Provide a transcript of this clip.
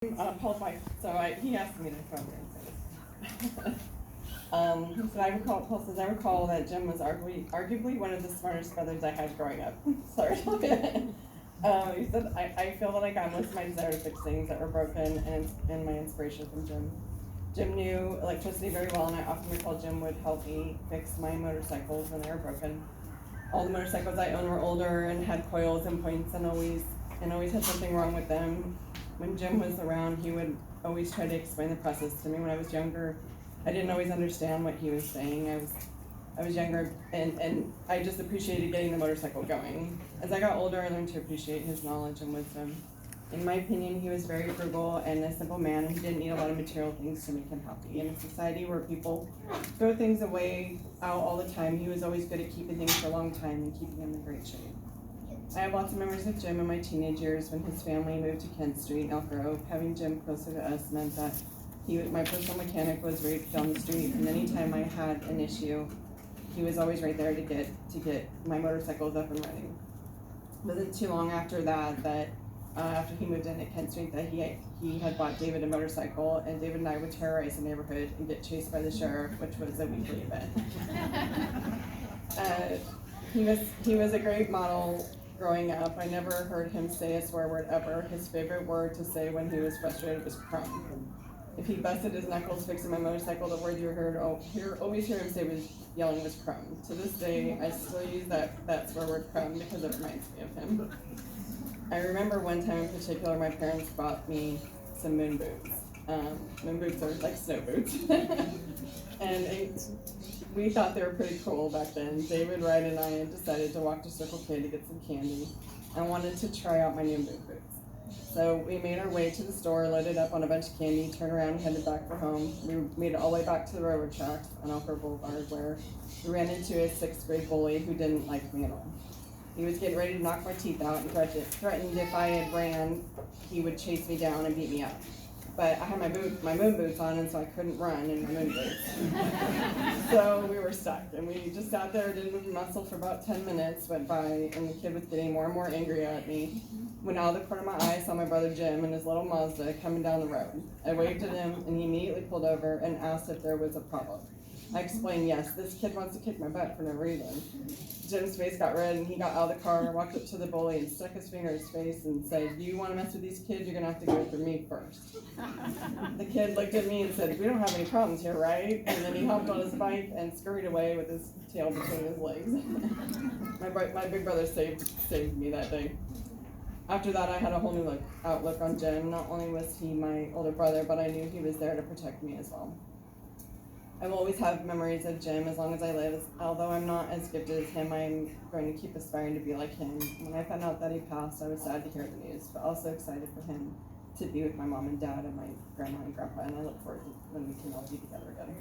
Paul's wife, so he asked me to come here and say this. He said, Paul says, I recall that Jim was arguably one of the smartest brothers I had growing up. Sorry. He said, I feel that I got most of my desire to fix things that were broken and my inspiration from Jim. Jim knew electricity very well, and I often recall Jim would help me fix my motorcycles when they were broken. All the motorcycles I owned were older and had coils and points and always had something wrong with them. When Jim was around, he would always try to explain the process to me. When I was younger, I didn't always understand what he was saying. I was younger, and I just appreciated getting the motorcycle going. As I got older, I learned to appreciate his knowledge and wisdom. In my opinion, he was very frugal and a simple man, and he didn't need a lot of material things to make him happy. In a society where people throw things away out all the time, he was always good at keeping things for a long time and keeping them in great shape. I have lots of memories of Jim in my teenage years when his family moved to Kent Street in Elk Grove. Having Jim closer to us meant that my personal mechanic was right down the street, and anytime I had an issue, he was always right there to get my motorcycles up and running. It wasn't too long after that after he moved in at Kent Street, that he had bought David a motorcycle, and David and I would terrorize the neighborhood and get chased by the sheriff, which was a weekly event. He was a great model growing up. I never heard him say a swear word ever. His favorite word to say when he was frustrated was crumb. If he busted his knuckles fixing my motorcycle, the word you always hear him say yelling was crumb. To this day, I still use that swear word crumb because it reminds me of him. I remember one time in particular, my parents bought me some moon boots. Moon boots are like snow boots. And we thought they were pretty cool back then. David, Ryan, and I had decided to walk to Circle K to get some candy. I wanted to try out my new moon boots. So we made our way to the store, loaded up on a bunch of candy, turned around and headed back for home. We made it all the way back to the railroad tracks on Elk Grove Boulevard, where we ran into a 6th grade bully who didn't like me at all. He was getting ready to knock my teeth out and threatened if I had ran, he would chase me down and beat me up. But I had my moon boots on, and so I couldn't run in my moon boots. So we were stuck, and we just sat there, didn't move a muscle for about 10 minutes, went by, and the kid was getting more and more angry at me. When out of the corner of my eye, I saw my brother Jim in his little Mazda coming down the road. I waved at him, and he immediately pulled over and asked if there was a problem. I explained, yes, this kid wants to kick my butt for no reason. Jim's face got red, and he got out of the car, walked up to the bully, and stuck his finger in his face and said, "Do you want to mess with these kids? You're going to have to go through me first." The kid looked at me and said, "We don't have any problems here, right?" And then he hopped on his bike and scurried away with his tail between his legs. My big brother saved me that day. After that, I had a whole new outlook on Jim. Not only was he my older brother, but I knew he was there to protect me as well. I will always have memories of Jim as long as I live. Although I'm not as gifted as him, I'm going to keep aspiring to be like him. When I found out that he passed, I was sad to hear the news, but also excited for him to be with my mom and dad and my grandma and grandpa, and I look forward to when we can all be together again.